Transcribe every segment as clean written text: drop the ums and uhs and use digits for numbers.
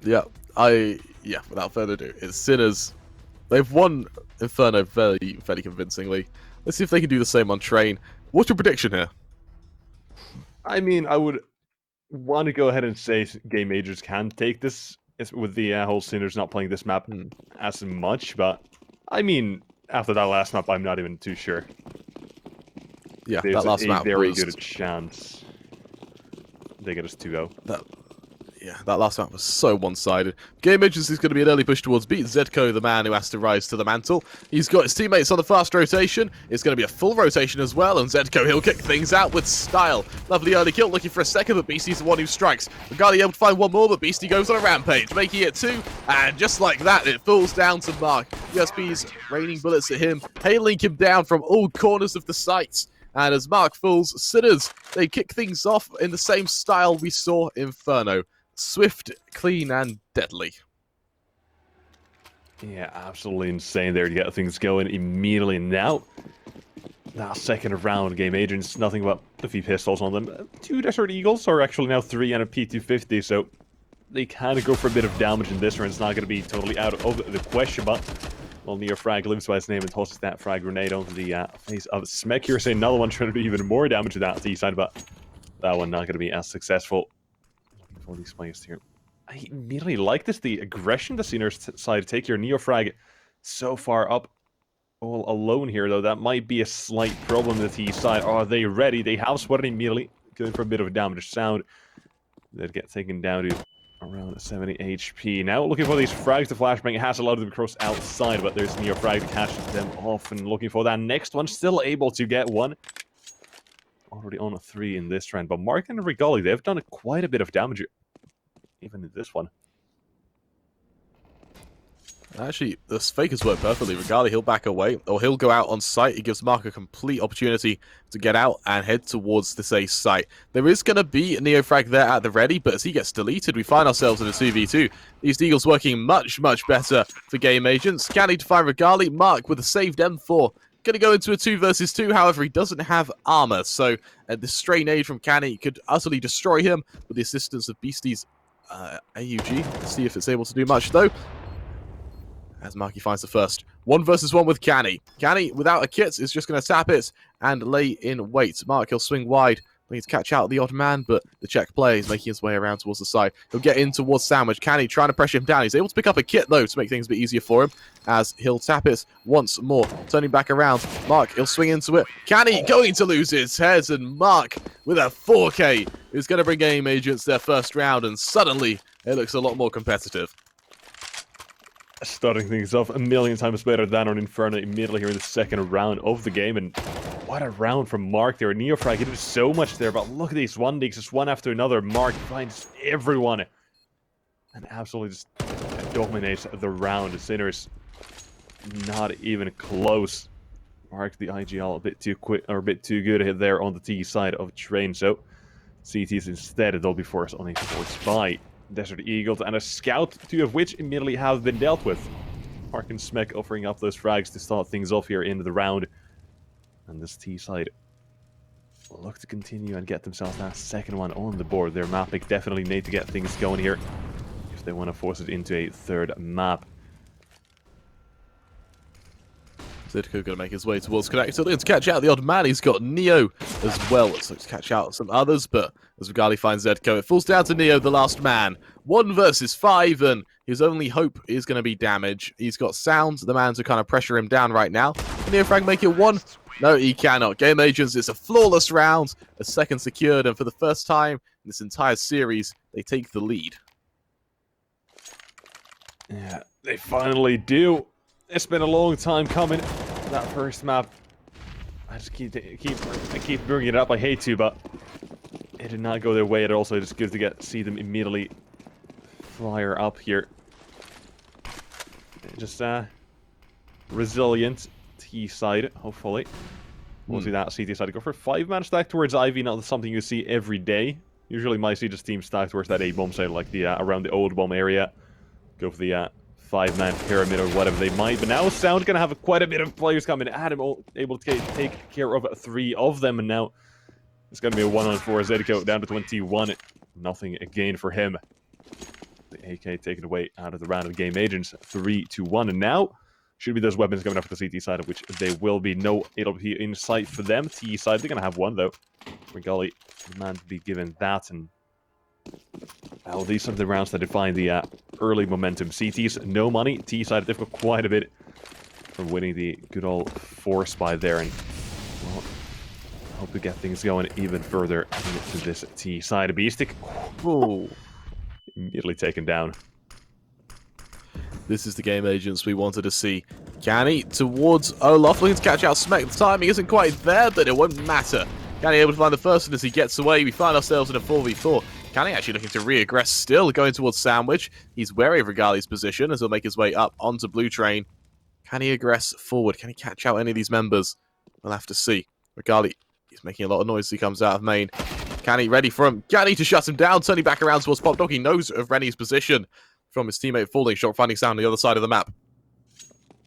Yeah, without further ado, it's Sinners. They've won Inferno fairly convincingly. Let's see if they can do the same on Train. What's your prediction here? I mean, I would want to go ahead and say Game Majors can take this with the whole Sinners not playing this map as much, but I mean, after that last map, I'm not even too sure. Yeah, There's that last a map very was... good chance they get us 2-0. That last map was so one-sided. Game Agency is going to be an early push towards beat Zedko, the man who has to rise to the mantle. He's got his teammates on the fast rotation. It's going to be a full rotation as well, and Zedko, he'll kick things out with style. Lovely early kill, looking for a second, but Beastie's the one who strikes. Regali able to find one more, but Beastie goes on a rampage, making it 2, and just like that, it falls down to Mark. USB's raining bullets at him, hailing him down from all corners of the site. And as Mark falls, Sinners, they kick things off in the same style we saw in Inferno. Swift, clean, and deadly. Yeah, absolutely insane there to get things going immediately. Now, that second round, Game Agents, nothing but a few pistols on them. 2 Desert Eagles, or actually now 3 and a P250, so they kind of go for a bit of damage in this round. It's not going to be totally out of the question, but well, Neofrag lives by his name and tosses that frag grenade onto the face of Smek here. Say another one trying to do even more damage to that T-side, but that one not going to be as successful. For these players here, I immediately like this. The aggression the Sinners side take here. Neofrag so far up all alone here, though. That might be a slight problem with the T side. Are they ready? They have spotted immediately. Going for a bit of a damage sound. They'd get taken down to around 70 HP. Now looking for these frags. The flashbang has a lot of them cross outside, but there's Neofrag to catch them off and looking for that next one. Still able to get one. Already on a 3 in this trend, but Mark and Regali, they've done quite a bit of damage, even in this one. Actually, the fakers work perfectly. Regali, he'll back away, or he'll go out on site. He gives Mark a complete opportunity to get out and head towards this ace site. There is going to be a Neofrag there at the ready, but as he gets deleted, we find ourselves in a 2v2. These Deagles working much, much better for Game Agents. Canny to find Regali. Mark with a saved M4. Going to go into a 2 versus 2, however, he doesn't have armor, so the stray nade from Canny could utterly destroy him with the assistance of Beastie's AUG. Let's see if it's able to do much, though. As Marky finds the first. 1 versus 1 with Canny. Canny, without a kit, is just going to tap it and lay in wait. Mark, he'll swing wide. Needs to catch out the odd man, but the Czech player is making his way around towards the side. He'll get in towards Sandwich. Canny trying to pressure him down. He's able to pick up a kit, though, to make things a bit easier for him, as he'll tap it once more. Turning back around. Mark, he'll swing into it. Canny going to lose his head, and Mark with a 4K is going to bring Game Agents their first round, and suddenly it looks a lot more competitive. Starting things off a million times better than on Inferno immediately here in the second round of the game, and what a round from Mark there. Neofrag, he did so much there, but look at these 1-digs, just one after another. Mark finds everyone and absolutely just dominates the round. The Sinners not even close. Mark, the IGL, a bit too quick, or a bit too good there on the T side of Train, so CTs instead, they'll be forced only towards by Desert Eagles and a Scout, 2 of which immediately have been dealt with. Mark and Smek offering up those frags to start things off here in the round. And this T side look to continue and get themselves that second one on the board. Their map pick definitely need to get things going here if they want to force it into a third map. Zidko going to make his way towards Connector. Looking to catch out the odd man. He's got Neo as well. Looks like to catch out some others, but as Regali finds Zedko, it falls down to Neo, the last man. 1 versus 5, and his only hope is going to be damage. He's got Sound, the man to kind of pressure him down right now. Can Neofrag make it 1? No, he cannot. Game Agents, it's a flawless round. A second secured, and for the first time in this entire series, they take the lead. Yeah, they finally do. It's been a long time coming. That first map, I just keep bringing it up. I hate to, but it did not go their way at all. So it's good to see them immediately flyer up here. Just resilient T side, hopefully. We'll see that CT side go for 5-man stack towards Ivy. Not something you see every day. Usually, might see just team stack towards that A-bomb side, like the around the old bomb area. Go for the 5-man pyramid or whatever they might. But now Sound gonna have quite a bit of players coming at him, able to take care of 3 of them, and now it's gonna be a 1-on-4. Zedko down to 21. Nothing again for him. The AK taken away out of the round of Game Agents, 3-1. And now, should be those weapons coming up for the CT side, of which they will be. No AWP in sight for them. T side, they're going to have one, though. Regali, the man to be given that. And well, these are the rounds that define the early momentum. CT's no money. T side, they've got quite a bit from winning the good old force by there. And, well, hope to get things going even further into this T side. A Beastic. Ooh. Immediately taken down. This is the Game Agents we wanted to see. Canny towards Olaf, looking to catch out Smek. The timing isn't quite there, but it won't matter. Canny able to find the first one as he gets away. We find ourselves in a 4v4. Canny actually looking to re-aggress still, going towards Sandwich. He's wary of Regali's position as he'll make his way up onto Blue Train. Can he aggress forward? Can he catch out any of these members? We'll have to see. Regali, he's making a lot of noise as he comes out of main. Canny ready for him. Canny to shut him down, turning back around towards Pop Dog. He knows of Rennie's position from his teammate falling. Shock finding sound on the other side of the map.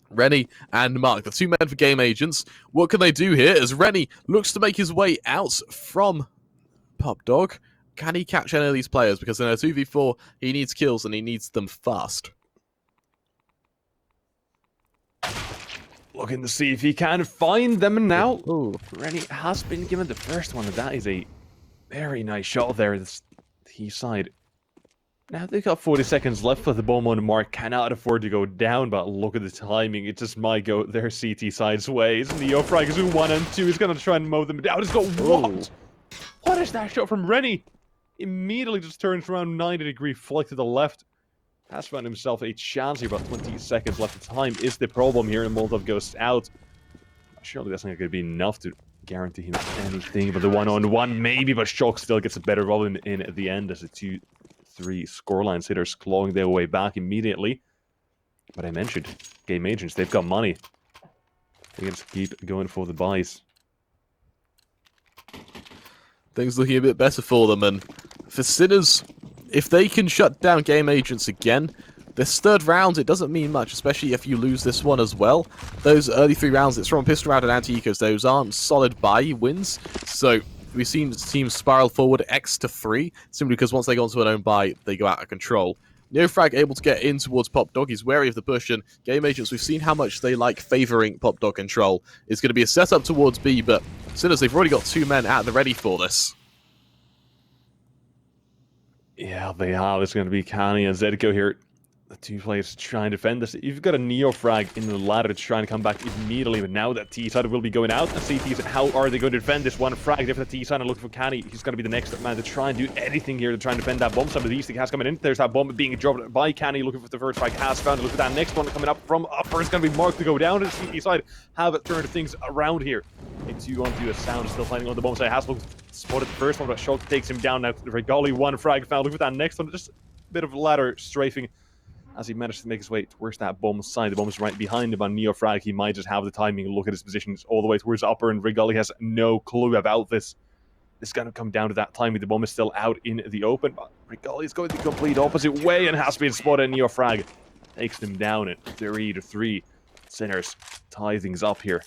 Rennie and Mark, the two men for Game Agents. What can they do here as Rennie looks to make his way out from Pop Dog? Can he catch any of these players? Because in a 2v4, he needs kills and he needs them fast. Looking to see if he can find them now. Ooh. Rennie has been given the first one, and that is a very nice shot there. This T side. Now they've got 40 seconds left for the bomb on Mark. Cannot afford to go down, but look at the timing. It just might go their CT side's ways. Neo Frag is 1 and 2. He's going to try and mow them down. He's got what? What is that shot from Rennie? Immediately just turns around 90-degree flick to the left. Has found himself a chance here, about 20 seconds left. The time is the problem here, and Molotov goes out. Surely that's not going to be enough to guarantee him anything, but the one-on-one maybe, but Shock still gets a better roll in the end as the 2-3 scoreline sitters clawing their way back immediately. But I mentioned, Game Agents, they've got money. They can just keep going for the buys. Things looking a bit better for them, and for Sinners, if they can shut down Game Agents again, this third round, it doesn't mean much, especially if you lose this one as well. Those early 3 rounds, it's from Pistol Round and Anti-Ecos, those aren't solid buy wins, so we've seen teams spiral forward X to 3, simply because once they go onto an own buy, they go out of control. Neofrag able to get in towards Pop Dog, he's wary of the push, and Game Agents, we've seen how much they like favouring Pop Dog control. It's going to be a setup towards B, but Sinners, they've already got 2 men at the ready for this. Yeah, they are. It's going to be Kani and Zedko here. The 2 players to try and defend this. You've got a Neo Frag in the ladder to try and come back immediately, but now that T-side will be going out, and CT's, how are they going to defend this one frag? If the T-side and looking for Canny, he's going to be the next man to try and do anything here to try and defend that bomb. Some of these things has coming in. There's that bomb being dropped by Canny, looking for the first frag, has found it. Look at that next one coming up from upper. It's going to be Mark to go down, and CT side have turned things around here. A 2-on-2 a sound, still fighting on the bomb side. Has spotted the first one, but Shock takes him down now. Regali, 1 frag found. Look at that next one, just a bit of ladder strafing as he managed to make his way towards that bomb side. The bomb is right behind him on Neo Frag. He might just have the timing. Look at his positions all the way towards upper, and Regali has no clue about this. It's going to come down to that timing. The bomb is still out in the open, but Regali is going the complete opposite way and has been spotted. Neo Frag takes them down at 3-3. Sinners tie things up here.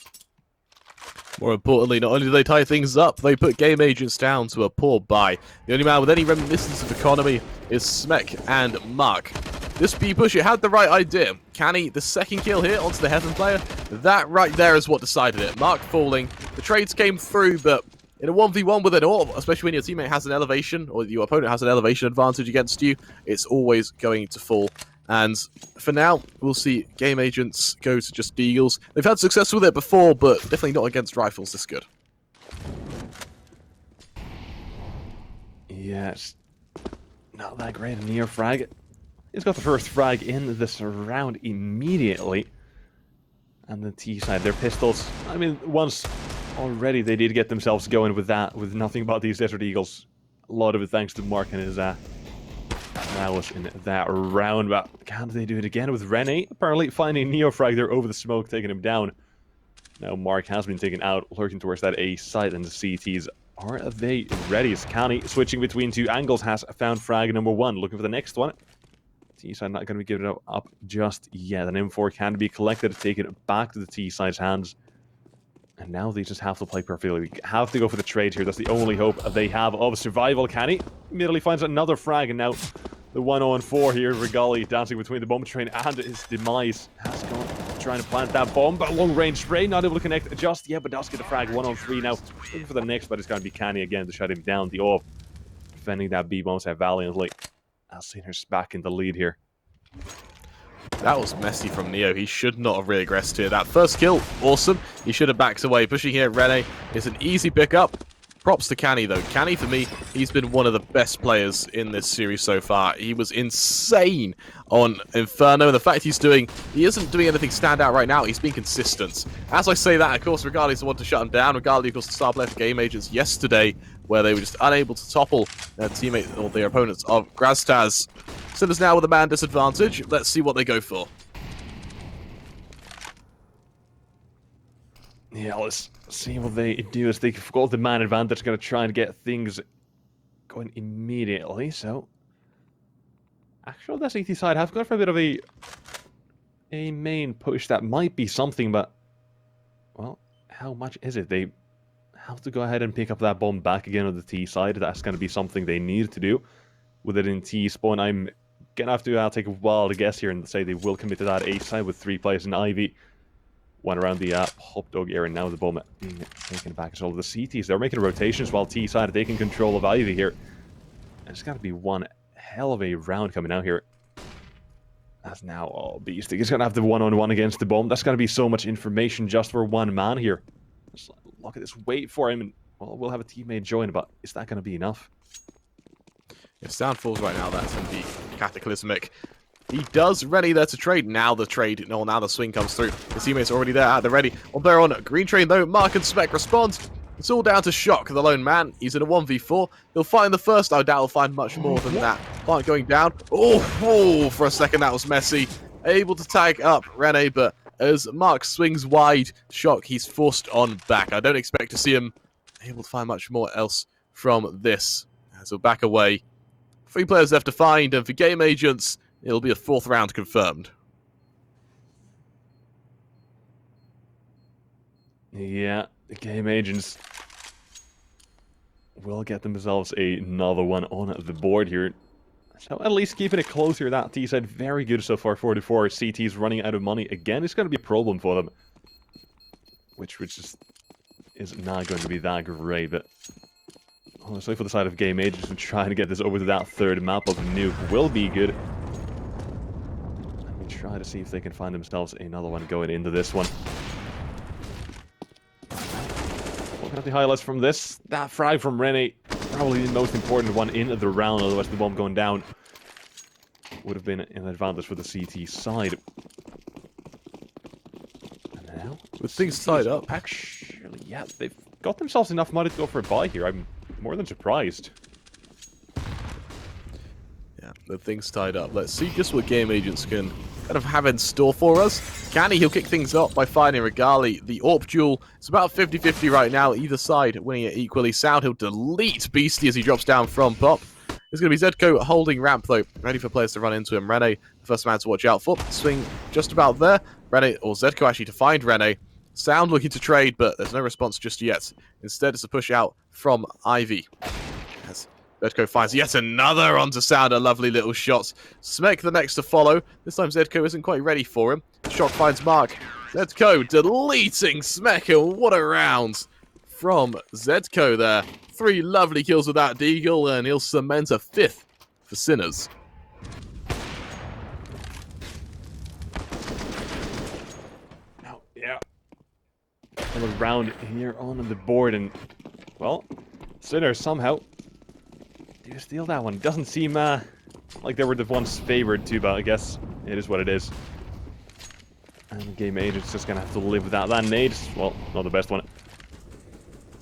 More importantly, not only do they tie things up, they put Game Agents down to a poor buy. The only man with any reminiscence of economy is Smek and Mark. This B push, it had the right idea. Canny, the second kill here onto the Heaven player, that right there is what decided it. Mark falling, the trades came through, but in a 1v1 with an AWP, especially when your teammate has an elevation, or your opponent has an elevation advantage against you, it's always going to fall. And for now, we'll see Game Agents go to just Deagles. They've had success with it before, but definitely not against rifles this good. Yes, not that great a Neo Frag. He's got the first frag in this round immediately. And the T side, their pistols, I mean, once already they did get themselves going with that, with nothing but these Desert Eagles. A lot of it thanks to Mark and his prowess in that round. But can they do it again with Rene? Apparently finding Neo Frag there over the smoke, taking him down. Now Mark has been taken out, lurking towards that A side, and the CTs, are they ready? Is Canny switching between 2 angles, has found frag number 1, looking for the next one. T-side not going to be given up just yet. An M4 can be collected, taken back to the T-side's hands. And now they just have to play perfectly. They have to go for the trade here. That's the only hope they have of survival. Canny immediately finds another frag, and now The 1-0-4 here, Regali dancing between the bomb train and his demise. Has gone trying to plant that bomb, but long range spray, not able to connect just yet, but does get the frag. 1-on-3 now. Looking for the next, but it's going to be Canny again to shut him down. The AWP defending that B-bomb set valiantly. As Sinner's back in the lead here. That was messy from Neo. He should not have regressed here. That first kill, awesome. He should have backed away. Pushing here, Rene is an easy pickup. Props to Canny, though. Canny, for me, he's been one of the best players in this series so far. He was insane on Inferno, and the fact he isn't doing anything stand out right now. He's been consistent. As I say that, of course, Regali's the one to shut him down. Regali, of course, the star player for Game Agents yesterday, where they were just unable to topple their teammate or their opponents of Graztaz. Sinners now with a man disadvantage. Let's see what they go for. Yeah, let's see what they do as they've got the man advantage, going to try and get things going immediately. So, actually, the CT side have gone for a bit of a main push that might be something, but, well, how much is it? They have to go ahead and pick up that bomb back again on the T side. That's going to be something they need to do. With it in T spawn, I'm going to have to take a wild guess here and say they will commit to that A side with 3 players in Ivy. One around the hot dog area, now the bomb being taken back as well. The CTs, they're making rotations while T side taking control of Ivy here. And it's got to be one hell of a round coming out here. That's now, oh, Beastie. He's going to have the one-on-one against the bomb. That's going to be so much information just for one man here. Just look at this, wait for him, and well, we'll have a teammate join, but is that going to be enough? If Sound falls right now, that's going to be cataclysmic. He does ready there to trade. Now the swing comes through. His teammates are already there at the ready. On there on green train though, Mark and Spec respond. It's all down to Shock, the lone man. He's in a 1v4. He'll find the first. I doubt he'll find much more than that. Plant going down. Oh, for a second that was messy. Able to tag up Rene, but as Mark swings wide, Shock, he's forced on back. I don't expect to see him able to find much more else from this. So back away. 3 players left to find, and for Game Agents, it'll be a 4th round confirmed. Yeah, the Game Agents will get themselves another one on the board here. So at least keeping it close here. That T side very good so far. 44 CT's running out of money again. It's going to be a problem for them, which just is not going to be that great. But honestly, for the side of Game Agents, and trying to get this over to that 3rd map of Nuke will be good. Try to see if they can find themselves another one going into this one. Looking at the highlights from this, that frag from Rene, probably the most important one in the round, otherwise the bomb going down would have been an advantage for the CT side. And now, with things tied up, actually, yeah, they've got themselves enough money to go for a buy here. I'm more than surprised. Yeah, the things tied up. Let's see just what Game Agents can kind of have in store for us. Canny, he'll kick things off by finding Regali. The AWP duel, it's about 50-50 right now, either side winning it equally. Sound, he'll delete Beastie as he drops down from Pop. It's going to be Zedco holding ramp, though, ready for players to run into him. Rene, the first man to watch out for. Swing just about there. Rene, or Zedco actually to find Rene. Sound looking to trade, but there's no response just yet. Instead, it's a push out from Ivy. Zedco finds yet another onto Sound, a lovely little shot. Smek the next to follow. This time Zedco isn't quite ready for him. Shock finds Mark. Zedco deleting Smek, and what a round from Zedco there. 3 lovely kills with that Deagle, and he'll cement a 5th for Sinners. Now, yeah. Another round here on the board, and, well, Sinners somehow do steal that one. Doesn't seem like they were the ones favored to, but I guess it is what it is. And Game Agent's just gonna have to live with that. That nade, well, not the best one.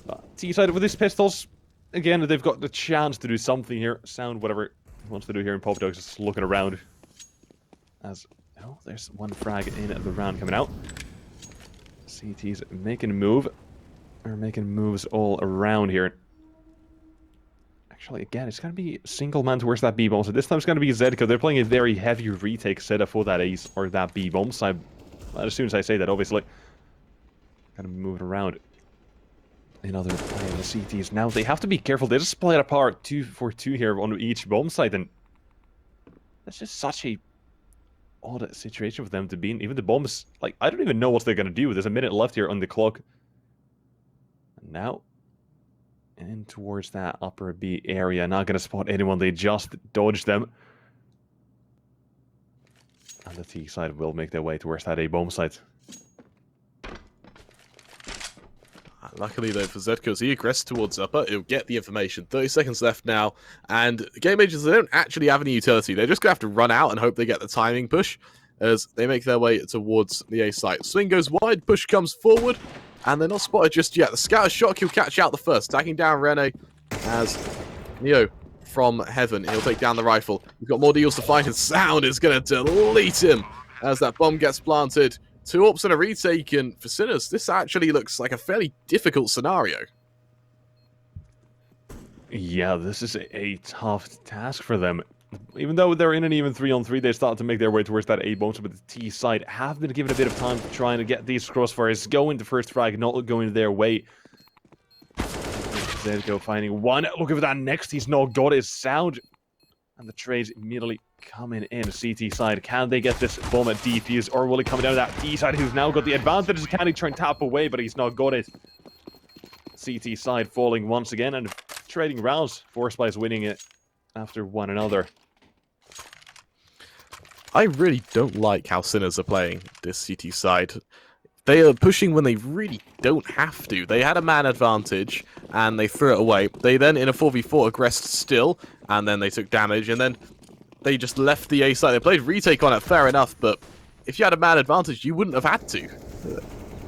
But T-side with these pistols, again, they've got the chance to do something here. Sound whatever he wants to do here in Pop Dog's just looking around. As, oh, there's one frag in the round coming out. CT's making a move. They're making moves all around here. Actually, again, it's going to be single man towards that B-bomb. So this time it's going to be Zedco. They're playing a very heavy retake setup for that ace or that B-bomb. So as soon as I say that, obviously, kind of moving around. Another play on the CTs. Now they have to be careful. They just split apart 2 for 2 here on each bomb site, and That's just such a odd situation for them to be in. Even the bombs, like, I don't even know what they're going to do. There's a minute left here on the clock. And now, in towards that upper B area. Not going to spot anyone. They just dodged them. And the T side will make their way towards that A bomb site. Luckily, though, for Zedko, as he aggressed towards upper, he'll get the information. 30 seconds left now, and Game Agents, they don't actually have any utility. They're just going to have to run out and hope they get the timing push as they make their way towards the A site. Swing goes wide, push comes forward, and they're not spotted just yet. The scout shock, he'll catch out the first, tagging down Rene as Neo from heaven. He'll take down the rifle. We've got more deals to find, and Sound is going to delete him as that bomb gets planted. 2 ops and a retake, and for Sinners, this actually looks like a fairly difficult scenario. Yeah, this is a tough task for them. Even though they're in an even 3-on-3, they start to make their way towards that A bomb, but the T side have been given a bit of time to try and get these crossfires going. The first frag not going their way. Zedko finding one. Look at that next. He's not got his Sound. And the trades immediately coming in. CT side, can they get this bomb at defuse, or will it come down to that T side who's now got the advantage? Can he try and tap away, but he's not got it. CT side falling once again and trading rounds. Force Spies winning it after one another. I really don't like how Sinners are playing this CT side. They are pushing when they really don't have to. They had a man advantage, and they threw it away. They then, in a 4v4, aggressed still, and then they took damage, and then they just left the A side. They played retake on it, fair enough, but if you had a man advantage, you wouldn't have had to.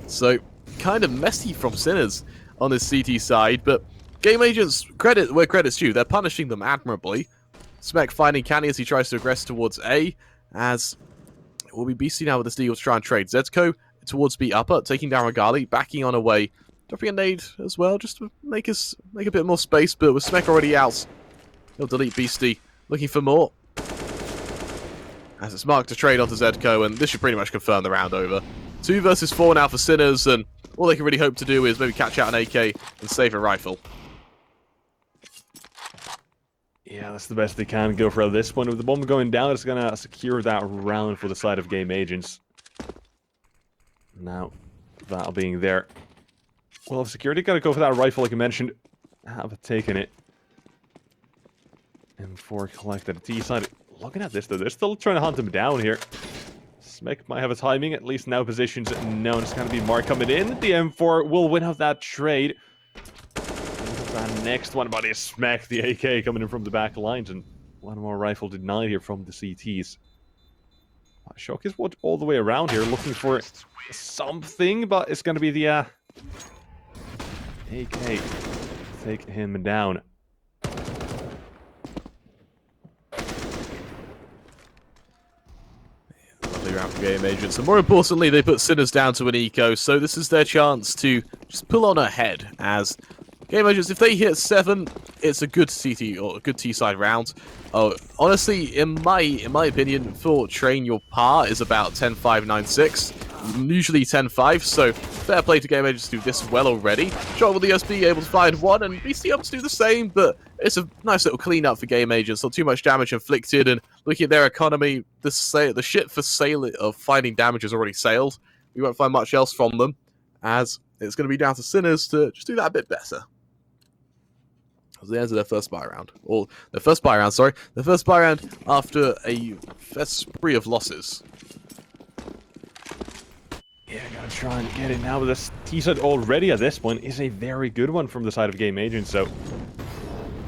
So, kind of messy from Sinners on this CT side, but Game Agents, credit where credit's due. They're punishing them admirably. Smek finding Canny as he tries to aggress towards A, as it will be BC now with this deal to try and trade. Zedko towards B upper, taking down Regali, backing on away, dropping a nade as well, just to make a bit more space, but with Smek already out, he'll delete Beastie, looking for more. As it's marked to trade onto Zedko, and this should pretty much confirm the round over. 2 versus 4 now for Sinners, and all they can really hope to do is maybe catch out an AK and save a rifle. Yeah, that's the best they can go for this one. With the bomb going down, it's going to secure that round for the side of Game Agents. Now, that being there. Well, if security got to go for that rifle, like you mentioned, have taken it. M4 collected. T side, looking at this though, they're still trying to hunt him down here. Smek might have a timing, at least now positions known. It's going to be Mark coming in. The M4 will win out that trade. That next one, but it's Smek, the AK coming in from the back lines, and one more rifle denied here from the CTs. Shock is what all the way around here, looking for something, but it's going to be the AK. Take him down. Lovely round for Game Agents, and more importantly, they put Sinners down to an eco, so this is their chance to just pull on ahead. As Game Agents, if they hit 7, it's a good CT or a good T-side round. Oh, honestly, in my opinion, for Train, your par is about 10.596, usually 10.5. So fair play to Game Agents to do this well already. Shot with the USB, able to find one, and BC able to do the same. But it's a nice little cleanup for Game Agents. Not too much damage inflicted, and looking at their economy, the ship for sale of finding damage has already sailed. We won't find much else from them, as it's going to be down to Sinners to just do that a bit better. The end of their first buy round. Or their first buy round, sorry. Their first buy round after a spree of losses. Yeah, gotta try and get it now. But this T-side already at this point is a very good one from the side of Game Agent. So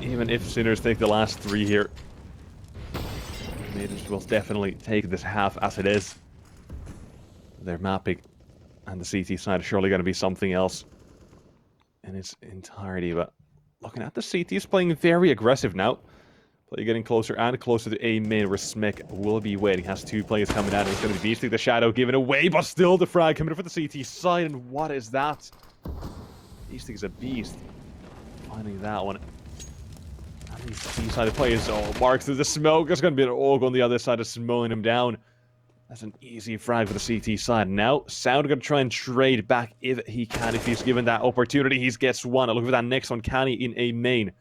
even if Sinners take the last 3 here, Game Agents will definitely take this half as it is. They're mapping, and the CT side is surely going to be something else in its entirety. But looking at the CT, is playing very aggressive now. Play getting closer and closer to A main, where Smek will be waiting. Has 2 players coming out, and it's going to be Beastie, the Shadow given away, but still the frag coming for the CT side. And what is that? Beastie is a beast. Finding that one. And these T-side players, oh, marks through the smoke. There's going to be an AUG on the other side, just mowing him down. That's an easy frag for the CT side. Now, Sound going to try and trade back if he can. If he's given that opportunity, he gets one. Look for that next one, Canny in A main.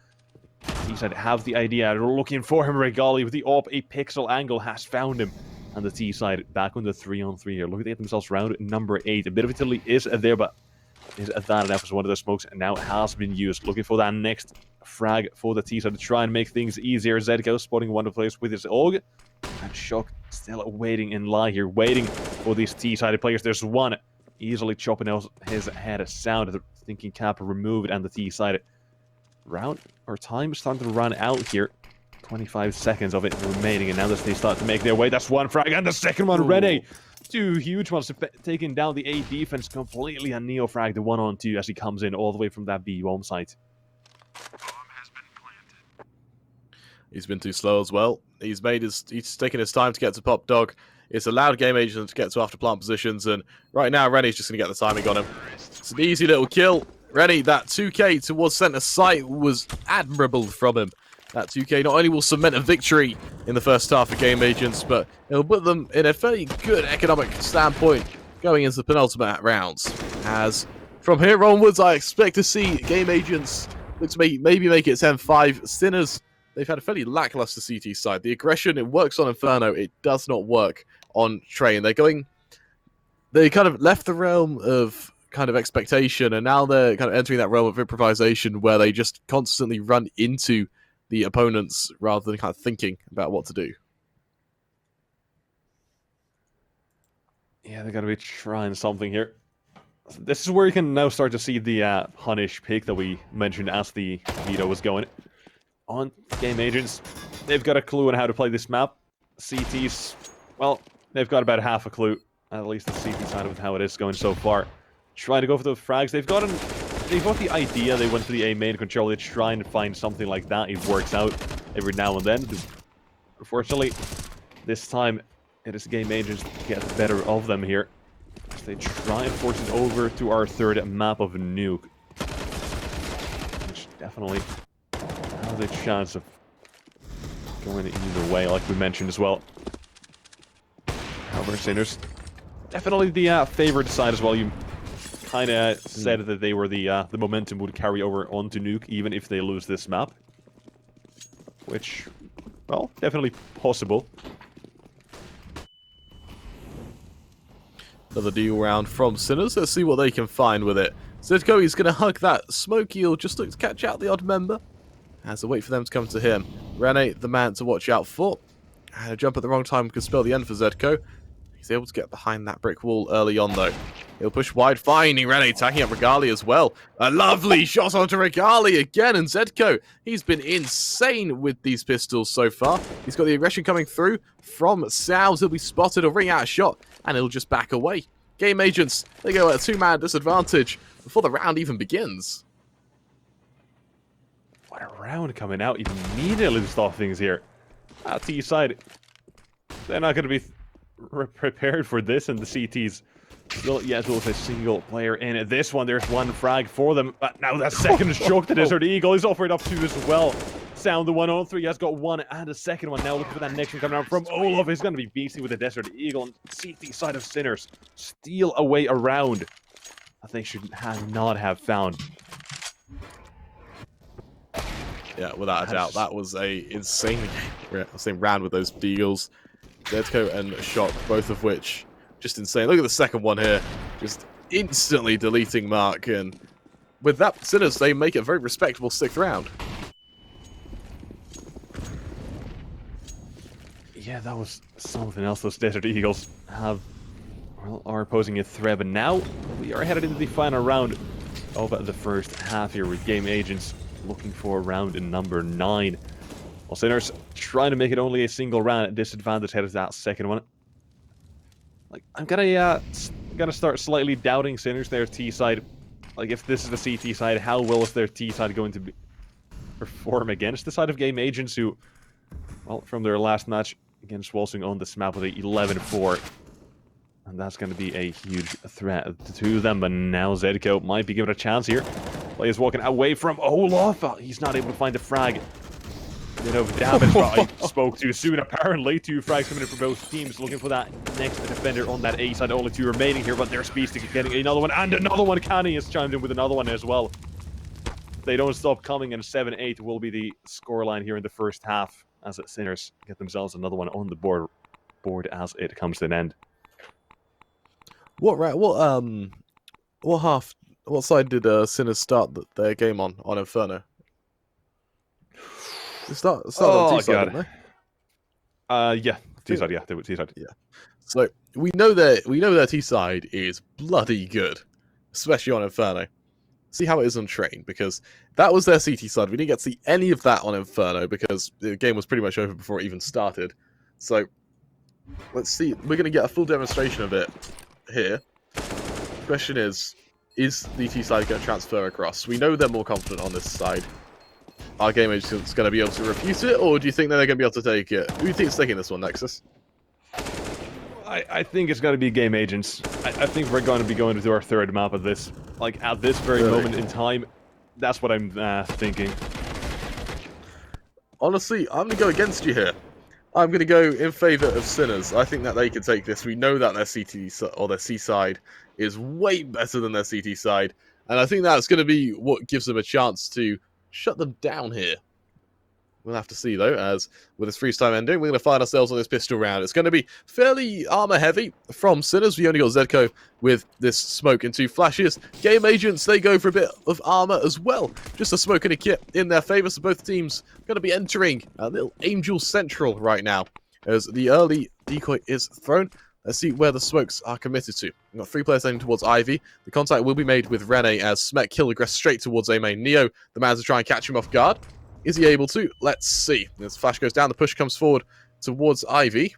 T-side have the idea. They're looking for him. Regali with the up a pixel angle has found him. And the T-side back on the 3-on-3 here. Looking to get themselves round number 8. A bit of utility is there, but is that enough as one of the smokes now has been used. Looking for that next frag for the T-side to try and make things easier. Zedko spotting one of the players with his AUG. And Shock still waiting in line here, waiting for these T-sided players. There's one easily chopping out his head. A sound, the thinking cap removed, and the T-sided round or time is starting to run out here. 25 seconds of it remaining, and now that they start to make their way, that's one frag, and the second one ready. Two huge ones taking down the A defense completely, and Neo frag the 1-on-2 as he comes in all the way from that B bomb site. He's been too slow as well. He's taken his time to get to Pop Dog. It's allowed Game Agent to get to after plant positions, and right now Rennie's just going to get the timing on him. It's an easy little kill. Rennie, that 2K towards center site was admirable from him. That 2K not only will cement a victory in the first half of Game Agents, but it'll put them in a fairly good economic standpoint going into the penultimate rounds. As from here onwards, I expect to see Game Agents look to maybe make it 10-5. Sinners, they've had a fairly lackluster CT side. The aggression, it works on Inferno. It does not work on Train. They kind of left the realm of kind of expectation, and now they're kind of entering that realm of improvisation where they just constantly run into the opponents rather than kind of thinking about what to do. Yeah, they're going to be trying something here. This is where you can now start to see the punish pick that we mentioned as the video was going. On Game Agents, they've got a clue on how to play this map. CTs, well, they've got about half a clue, at least the CT side of how it is going so far. Trying to go for the frags. They've got the idea. They went to the A main control. They try and find something like that. It works out every now and then. Unfortunately, this time it is Game Agents that get the better of them here. As they try and force it over to our third map of Nuke. Which definitely has a chance of going either way, like we mentioned as well. However, Sinners, definitely the favored side as well. You kind of said that they were the momentum would carry over onto Nuke, even if they lose this map. Which, well, definitely possible. Another deal round from Sinners. Let's see what they can find with it. Zedko, he's going to hug that smoke. He'll just look to catch out the odd member. Has to wait for them to come to him. Rene, the man to watch out for. And a jump at the wrong time could spell the end for Zedko. He's able to get behind that brick wall early on, though. He'll push wide, finding Rene, attacking at Regali as well. A lovely shot onto Regali again, and Zedko, he's been insane with these pistols so far. He's got the aggression coming through from Sows. He'll be spotted or ring out a shot, and he'll just back away. Game Agents, they go at a 2-man disadvantage before the round even begins. What a round coming out immediately to stop things here. T-side, they're not going to be prepared for this, and the CTs still yet with a single player in it. This one, there's one frag for them. Now that second choke, the Desert Eagle is offered up to as well. Sound the 1-on-3 has got one and a second one. Now looking for that next one coming out from Olaf. He's going to be beastie with the Desert Eagle, and CT side of Sinners steal away a round that they should not have found. Yeah, without a doubt, that was a insane round with those Deagles. Zedko and Shock, both of which just insane. Look at the second one here, just instantly deleting Mark, and with that, Sinners, they make it a very respectable 6th round. Yeah, that was something else. Those Desert Eagles are posing a threat, but now we are headed into the final round of the first half here with Game Agents looking for round in number 9. Well, Sinners trying to make it only a single round at disadvantage headed to that second one. Like, I'm gonna start slightly doubting Sinners, their T side. Like, if this is the CT side, how well is their T side going to perform against the side of Game Agents, who, well, from their last match against Walsing on this map with a 11-4. And that's going to be a huge threat to them. But now Zedko might be given a chance here. Players walking away from Olaf. He's not able to find the frag. Bit of damage, but I spoke too soon, apparently. 2 frags coming in for both teams, looking for that next defender on that A side. Only 2 remaining here, but their Speedstick getting another one, and another one. Canny has chimed in with another one as well. they don't stop coming, and 7-8 will be the scoreline here in the first half as Sinners get themselves another one on the board as it comes to an end. What side did Sinners start their game on Inferno? They start on T side, didn't they? Yeah, T side. Yeah, they were T side. Yeah. So we know their T side is bloody good, especially on Inferno. See how it is on Train, because that was their CT side. We didn't get to see any of that on Inferno because the game was pretty much over before it even started. So let's see. We're going to get a full demonstration of it here. The question is the T side going to transfer across? We know they're more confident on this side. Our game agent's going to be able to refute it, or do you think that they're going to be able to take it? Who do you think is taking this one, Nexus? I think it's going to be Game Agents. I think we're going to be going to do our third map of this. Like, at this very moment in time, that's what I'm thinking. Honestly, I'm going to go against you here. I'm going to go in favor of Sinners. I think that they can take this. We know that their CT or their C side is way better than their CT side, and I think that's going to be what gives them a chance to shut them down here. We'll have to see, though, as with this freeze time ending, we're going to find ourselves on this pistol round. It's going to be fairly armor-heavy from Sinners. We only got Zedko with this smoke and 2 flashes. Game Agents, they go for a bit of armor as well. Just a smoke and a kit in their favor, so both teams going to be entering a little Angel Central right now, as the early decoy is thrown. Let's see where the smokes are committed to. We've got 3 players heading towards Ivy. The contact will be made with Rene as Smek Kill aggress straight towards A main. Neo, the man to try and catch him off guard. Is he able to? Let's see. As flash goes down, the push comes forward towards Ivy.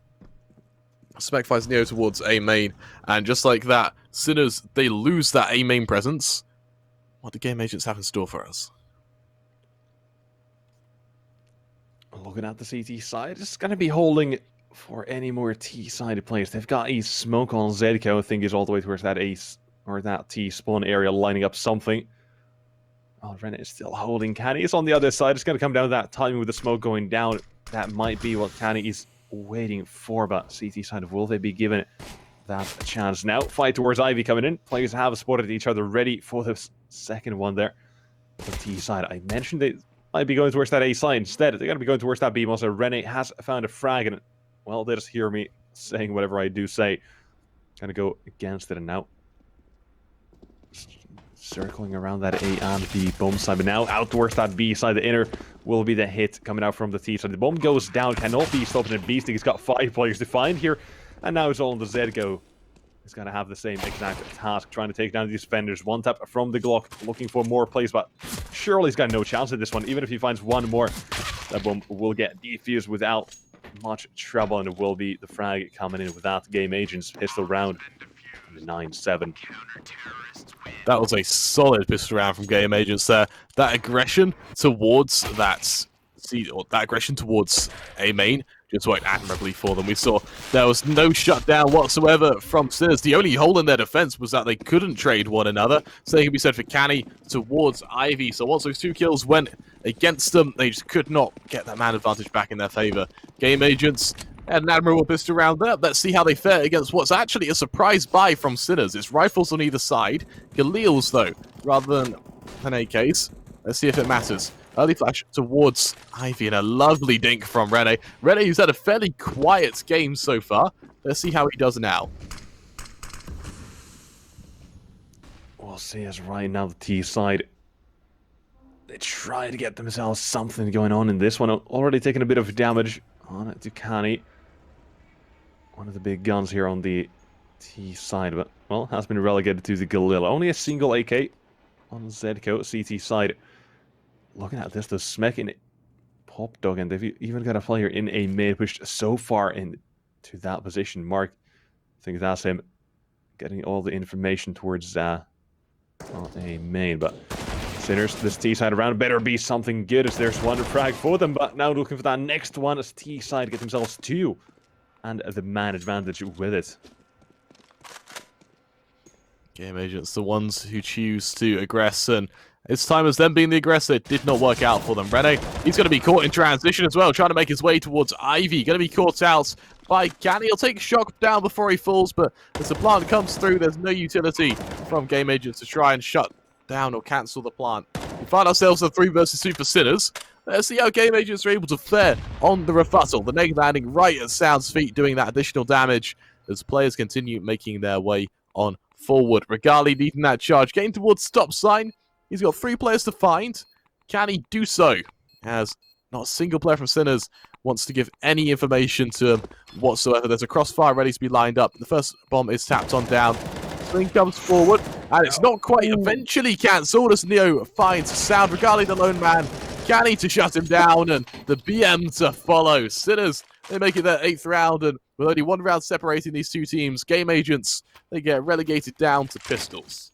Smek finds Neo towards A main, and just like that, Sinners, they lose that A main presence. What do Game Agents have in store for us? Looking at the CT side, it's going to be holding for any more T-sided players. They've got a smoke on Zedko, I think, is all the way towards that ace or that T spawn area, lining up something. Oh, Rennet is still holding Canny. It's on the other side. It's going to come down to that timing with the smoke going down. That might be what Canny is waiting for, but CT side, will they be given that chance now? Fight towards Ivy coming in. Players have spotted each other, ready for the second one there. The T side, I mentioned they might be going towards that A side. Instead, they're going to be going towards that B. Also, Rennet has found a frag, and well, they just hear me saying whatever I do say. Going to go against it, and now circling around that A and B bomb side, but now out towards that B side. The inner will be the hit coming out from the T side. The bomb goes down, cannot be stopped in a B stick. He's got 5 players to find here, and now it's all on the Zedko. He's going to have the same exact task, trying to take down these defenders. 1 tap from the Glock, looking for more plays, but surely he's got no chance at this one. Even if he finds 1 more, that bomb will get defused without much trouble, and it will be the frag coming in with that Game Agents pistol round. 9-7. That was a solid pistol round from Game Agents there. That aggression towards that aggression towards A main just worked admirably for them. We saw there was no shutdown whatsoever from Sinners. The only hole in their defense was that they couldn't trade one another. Same can be said for Canny towards Ivy. So once those 2 kills went against them, they just could not get that man advantage back in their favor. Game Agents had an admirable pistol round there. Let's see how they fare against what's actually a surprise buy from Sinners. It's rifles on either side. Galils, though, rather than AKs. Let's see if it matters. Early flash towards Ivy and a lovely dink from Rene. Rene, who's had a fairly quiet game so far. Let's see how he does now. We'll see as right now the T side, they try to get themselves something going on in this one. Already taking a bit of damage on it to Canny. One of the big guns here on the T side, but, well, has been relegated to the Galil. Only a single AK on Zedko, CT side. Looking at this, the Smek in Pop Dog, and they've even got a player in A main pushed so far into that position. Mark, I think that's him getting all the information towards A main, but Sinners, this T side around better be something good, as there's 1 frag for them, but now looking for that next one as T side get themselves 2 and the man advantage with it. Game Agents, the ones who choose to aggress, and it's time as them being the aggressor. It did not work out for them. Rene, he's going to be caught in transition as well, trying to make his way towards Ivy. Going to be caught out by Canny. He'll take shock down before he falls, but as the plant comes through, there's no utility from Game Agents to try and shut down or cancel the plant. We find ourselves a 3 versus 2 for Sinners. Let's see how Game Agents are able to fare on the rebuttal. The negative landing right at Sound's feet, doing that additional damage as players continue making their way on forward. Regali leading that charge, getting towards stop sign. He's got 3 players to find. Can he do so? As not a single player from Sinners wants to give any information to him whatsoever. There's a crossfire ready to be lined up. The first bomb is tapped on down. Swing comes forward, and it's not quite eventually cancelled as Neo finds Sound. Regali, the lone man, Canny to shut him down, and the BM to follow. Sinners, they make it their 8th round, and with only 1 round separating these 2 teams, Game Agents, they get relegated down to pistols.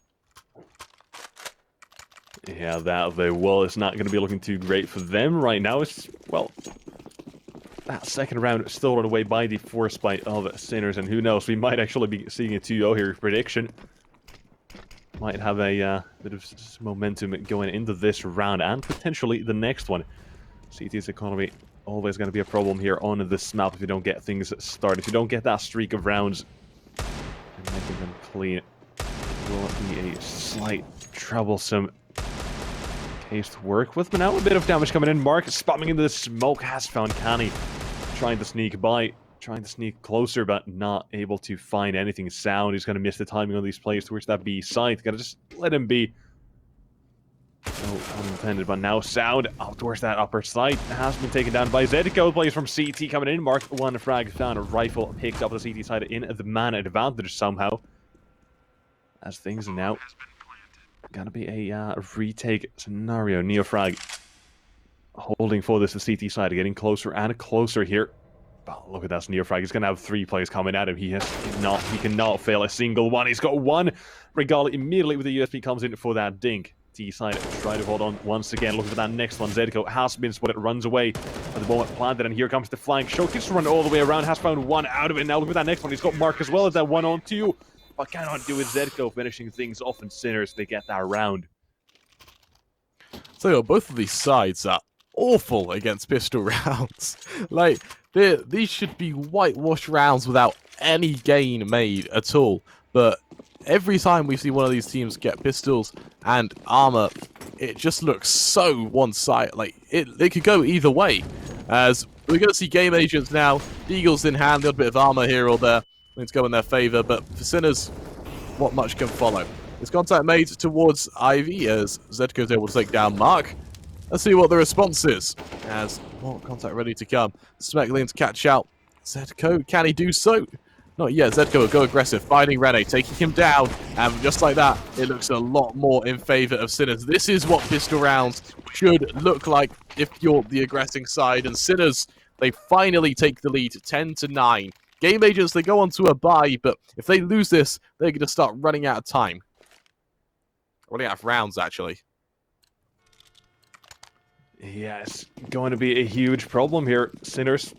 Yeah, that they will. It's not going to be looking too great for them right now. It's, well, that second round is still run away by the force bite of Sinners, and who knows, we might actually be seeing a 2-0 here prediction. Might have a bit of momentum going into this round, and potentially the next one. CT's economy always going to be a problem here on this map if you don't get things started. If you don't get that streak of rounds and making them clean, it will be a slight troublesome case to work with. But now a bit of damage coming in. Mark spamming into the smoke, has found Canny, trying to sneak by, trying to sneak closer, but not able to find anything. Sound, he's going to miss the timing on these plays towards that B side. Gotta just let him be. No unintended, but now Sound out towards that upper side has been taken down by Zedico. Plays from CT coming in. Mark 1 frag found, a rifle picked up the CT side in the man advantage somehow. As things are now gonna be a retake scenario. Neofrag holding for this the CT side, getting closer and closer here. Oh, look at that Neofrag. He's gonna have 3 players coming at him. He cannot fail a single one. He's got 1. Regali immediately with the USB comes in for that dink. T side try to hold on once again. Look at that next one. Zedico has been spotted, runs away at the moment planted, and here comes the flank. Showcase to run all the way around, has found 1 out of it. Now look at that next one. He's got Mark as well as that 1-on-2. But cannot do it. Zedico finishing things off, and Sinners, they get that round. So both of these sides are awful against pistol rounds. Like, these should be whitewash rounds without any gain made at all. But every time we see one of these teams get pistols and armor, it just looks so one-sided. Like, it could go either way. As we're going to see Game Agents now, Eagles in hand, a little bit of armor here or there. It's go in their favor, but for Sinners, what much can follow? There's contact made towards Ivy as Zedko is able to take down Mark. Let's see what the response is. As more contact ready to come. Smeckling to catch out Zedko. Can he do so? Not yet. Zedko will go aggressive, finding Rene, taking him down. And just like that, it looks a lot more in favor of Sinners. This is what pistol rounds should look like if you're the aggressing side. And Sinners, they finally take the lead 10-9. Game Agents, they go on to a bye, but if they lose this, they're going to start running out of time. Running out of rounds, actually. Yeah, it's going to be a huge problem here, Sinners.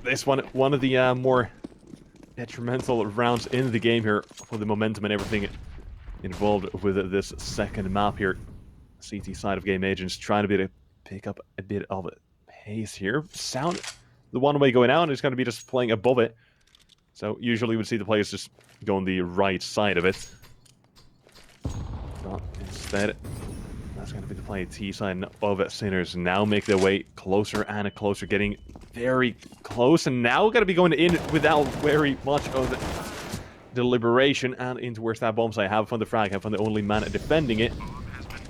This one of the more detrimental rounds in the game here for the momentum and everything involved with this second map here. CT side of Game Agents trying to pick up a bit of pace here. Sound, the one way going out, and it's going to be just playing above it. So usually we'd see the players just go on the right side of it. But instead, that's going to be the play T side of Sinners. Now make their way closer and closer, getting very close. And now going to be going in without very much of deliberation and in towards that bomb site. Have found the frag, have found the only man defending it.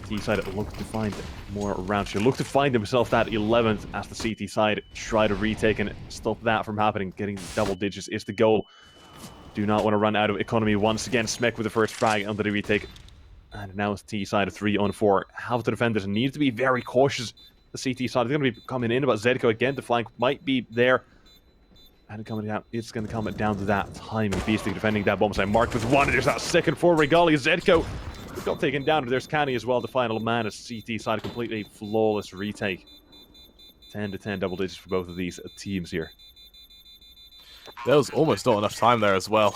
T side look to find more rounds here. Look to find himself that 11th as the CT side try to retake and stop that from happening. Getting double digits is the goal. Do not want to run out of economy once again. Smek with the first frag under the retake. And now it's T side 3-on-4. Have to defend this. Need to be very cautious. The CT side is going to be coming in, but Zedko again. The flank might be there. And coming down, it's going to come down to that timing. Beastly defending that bomb site. Mark with 1. There's that second for Regali. Zedko got taken down. There's Canny as well, the final man. As CT side, a completely flawless retake. 10-10 double digits for both of these teams here. There was almost not enough time there as well.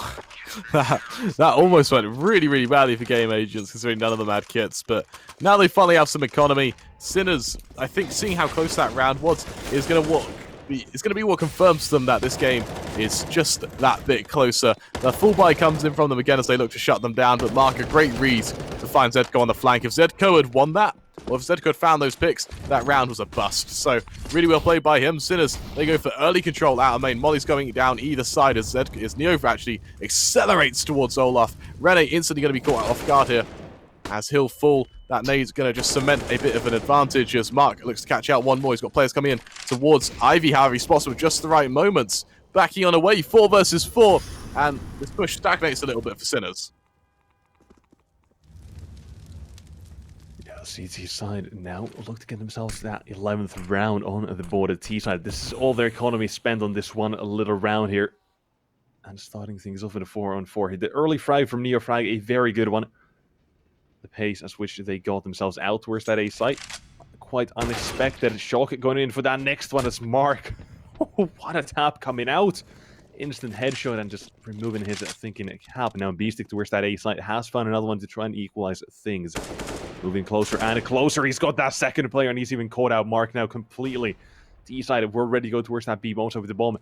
that almost went really, really badly for Game Agents, considering none of them had kits. But now they finally have some economy. Sinners, I think, seeing how close that round was, is going to be what confirms to them that this game is just that bit closer. The full buy comes in from them again as they look to shut them down, but Mark, a great read to find Zedko on the flank. If Zedko had won that, or if Zedko had found those picks, that round was a bust. So, really well played by him. Sinners, they go for early control out of main. Molly's going down either side as Neofra actually accelerates towards Olaf. Rene instantly going to be caught off guard here as he'll fall. That nade's going to just cement a bit of an advantage as Mark looks to catch out one more. He's got players coming in towards Ivy, however, he spots them at just the right moments. Backing on away, 4 versus 4, and this push stagnates a little bit for Sinners. CT side now look to get themselves that 11th round on the board at T side. This is all their economy spent on this one little round here. And starting things off in a 4-on-4 here. The early frag from Neofrag, a very good one. The pace at which they got themselves out towards that A site. Quite unexpected. Shock going in for that next one as Mark. What a tap coming out. Instant headshot and just removing his thinking cap. Now Beastic towards that A site has found another one to try and equalize things. Moving closer and closer. He's got that second player and he's even caught out Mark now completely. D side, we're ready to go towards that B most with the bomb.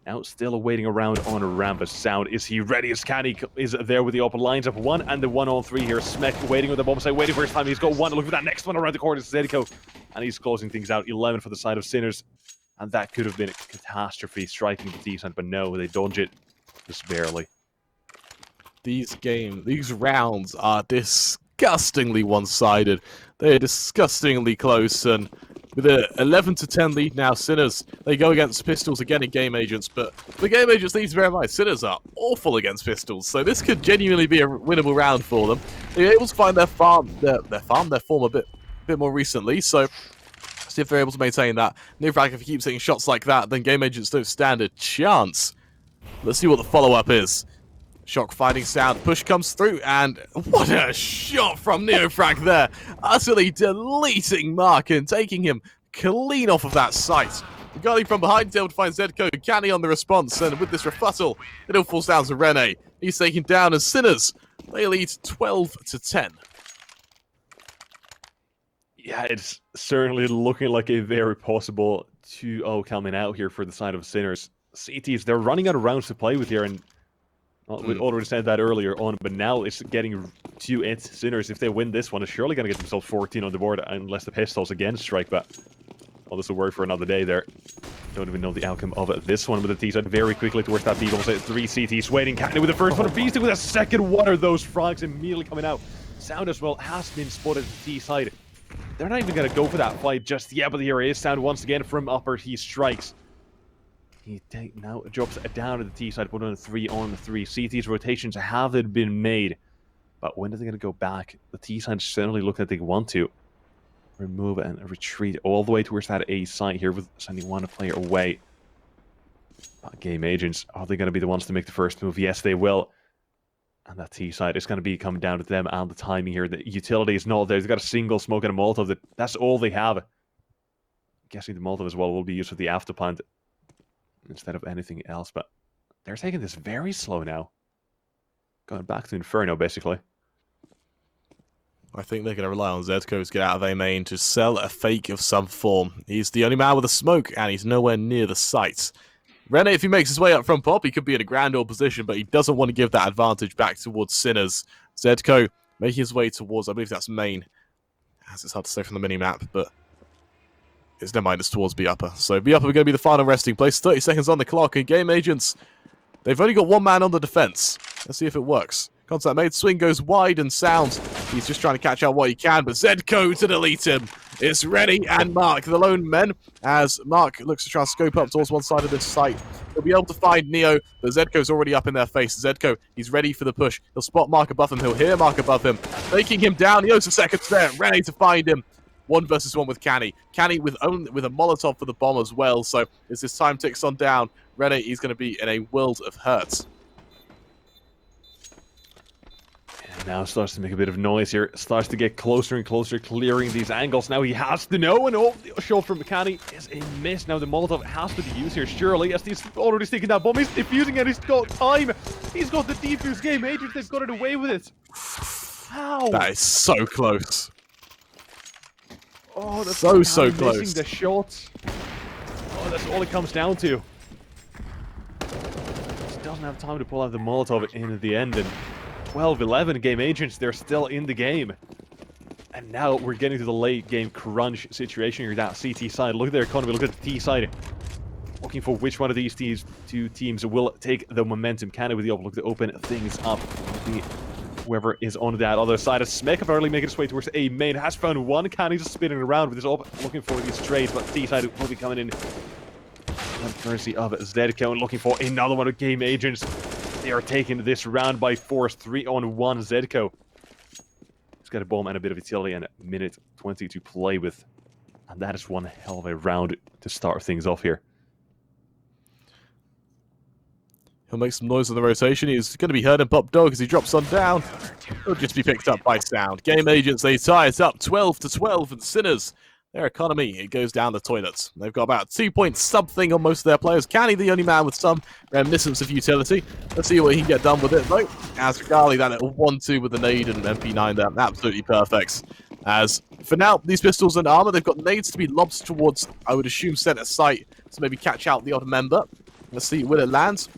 Now still awaiting around on a ramp. Sound. Is he ready? As Canny is there with the open lines of 1 and the 1-on-3 here. Smek waiting with the bomb side, waiting for his time. He's got one. Look for that next one around the corner. Zedko. And he's closing things out. 11 for the side of Sinners. And that could have been a catastrophe striking the decent, but no, they dodge it just barely. These rounds are disgustingly one-sided. They're disgustingly close, and with an 11-10 lead now, Sinners, they go against Pistols again in Game Agents, but the Game Agents need to bear in mind, Sinners are awful against Pistols, so this could genuinely be a winnable round for them. They're able to find their form a bit more recently, so see if they're able to maintain that. Neofrag, if he keeps hitting shots like that, then Game Agents don't stand a chance. Let's see what the follow-up is. Shock finding Sound. Push comes through, and what a shot from Neofrag there. Utterly deleting Mark and taking him clean off of that site. Regarding from behind, he's able to find Zedko. Canny on the response, and with this refusal, it all falls down to Rene. He's taken down as Sinners. They lead 12-10. Yeah, it's certainly looking like a very possible 2-0 coming out here for the side of Sinners. CTs, they're running out of rounds to play with here, and we already said that earlier on, but now it's getting to it. Sinners, if they win this one, is surely going to get themselves 14 on the board, unless the Pistols again strike, but well, this will work for another day there. Don't even know the outcome of this one, but the T-side very quickly towards that B-bomb. 3 CTs waiting. Candy with the first one, Beasting with a second. What are those frags immediately coming out? Sound as well has been spotted at the T-side. They're not even going to go for that fight just yet, but here is Sound once again from upper. He strikes. He now drops down to the T side, put on a 3-on-3. CT's rotations haven't been made. But when are they going to go back? The T side certainly look like they want to remove and retreat all the way towards that A side here with sending one player away. Game Agents, are they going to be the ones to make the first move? Yes, they will. And that T side is going to be coming down to them and the timing here. The utility is not there. They've got a single smoke and a Molotov. That's all they have. I'm guessing the Molotov as well will be used for the after plant instead of anything else, but they're taking this very slow now. Going back to Inferno, basically. I think they're going to rely on Zedko to get out of A main to sell a fake of some form. He's the only man with a smoke, and he's nowhere near the site. Rene, if he makes his way up from Pop, he could be in a grand old position, but he doesn't want to give that advantage back towards Sinners. Zedko making his way towards, I believe that's main. As it's hard to say from the mini-map, but it's never mind, it's towards B upper. So B upper are going to be the final resting place. 30 seconds on the clock, and Game Agents, they've only got one man on the defense. Let's see if it works. Contact made, swing goes wide and Sounds. He's just trying to catch out what he can, but Zedko to delete him. It's Rennie and Mark, the lone men, as Mark looks to try and scope up towards one side of this site. He'll be able to find Neo, but Zedko's already up in their face. Zedko, he's ready for the push. He'll spot Mark above him. He'll hear Mark above him, taking him down. Neo's a second there, ready to find him. 1 versus 1 with Canny. Canny with a Molotov for the bomb as well, so as his time ticks on down, Rennie, he's going to be in a world of hurt. Now starts to make a bit of noise here. Starts to get closer and closer, clearing these angles. Now he has to know, and the shot from Canny is a miss. Now the Molotov has to be used here, surely, as he's already sticking that bomb. He's defusing it, he's got time. He's got the defuse. Game Agents, they've got it away with it. How? That is so close. Oh, that's so close. Missing the shots. Oh, that's all it comes down to. Just doesn't have time to pull out the Molotov in the end, and 12-11 Game Agents, they're still in the game. And now we're getting to the late game crunch situation here, that CT side. Look at their economy, look at the T side. Looking for which one of these two teams will take the momentum. Can it with the open look to open things up? Whoever is on that other side. Smek apparently making its way towards A main. Has found one. Can just spinning around with his up, looking for these trades, but T side will be coming in. At mercy of Zedco and looking for another one of Game Agents. They are taking this round by force. 3-on-1 Zedco. He's got a bomb and a bit of utility and a minute 20 to play with. And that is one hell of a round to start things off here. He'll make some noise on the rotation. He's going to be heard in Pop Dog as he drops on down. He'll just be picked up by Sound. Game Agents, they tie it up 12-12, and Sinners, their economy, it goes down the toilets. They've got about 2 points something on most of their players. Canny, the only man with some reminiscence of utility. Let's see what he can get done with it, though. As Regali, that little 1-2 with the nade and MP9 there, absolutely perfect. As for now, these pistols and armor, they've got nades to be lobbed towards, I would assume, center sight to maybe catch out the odd member. Let's see, will it land?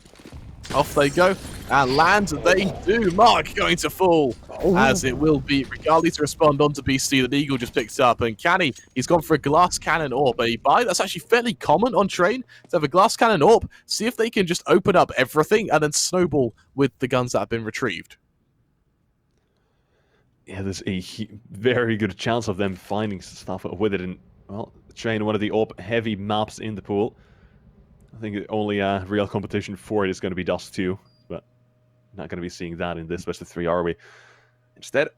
Off they go, and land they do. Mark going to fall, as it will be Regali to respond onto BC that Eagle just picked up. And Canny, he's gone for a glass cannon AWP. A buy that's actually fairly common on Train to have a glass cannon AWP. See if they can just open up everything and then snowball with the guns that have been retrieved. Yeah, there's a very good chance of them finding stuff with it. And, well, Train, one of the AWP heavy maps in the pool. I think the only real competition for it is going to be Dust 2, but not going to be seeing that in this best of 3, are we? Instead,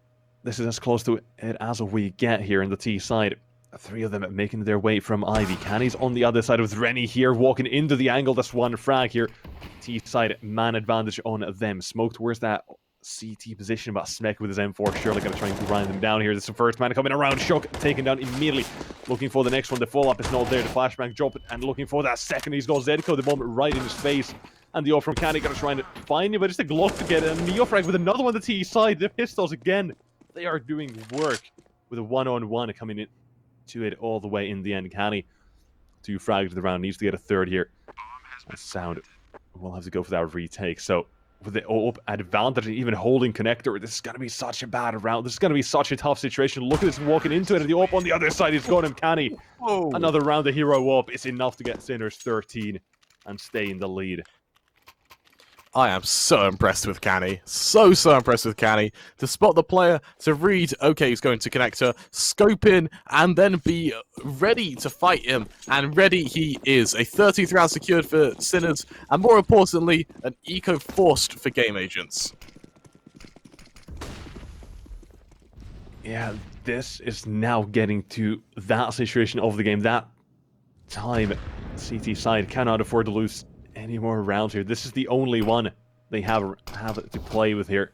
this is as close to it as we get here in the T side. 3 of them making their way from Ivy. Canny's on the other side with Rennie here, walking into the angle. That's one frag here. T side, man advantage on them. Smoke towards that CT position, but Smek with his M4 surely going to try and grind them down here. This is the first man coming around. Shock taken down immediately. Looking for the next one. The follow-up is not there. The flashbang drop it and looking for that second. He's got Zedco the moment right in his face. And the off from Canny going to try and find him, but it's a Glock to get it. And Neofrag with another one to T side. The pistols again. They are doing work with a one-on-one coming in to it all the way in the end. Canny, 2 frags of the round, needs to get a third here. Sound will have to go for that retake. So with the AWP advantage and even holding connector, this is going to be such a bad round. This is going to be such a tough situation. Look at this walking into it, and the AWP on the other side, he's got him. Canny, another round of hero AWP. It's enough to get Sinners 13 and stay in the lead. I am so impressed with Canny. So impressed with Canny. To spot the player, to read, okay, he's going to connector, scope in, and then be ready to fight him. And ready he is. A 30th round secured for Sinners, and more importantly, an eco forced for Game Agents. Yeah, this is now getting to that situation of the game. That time, CT side cannot afford to lose any more rounds here. This is the only one they have to play with here.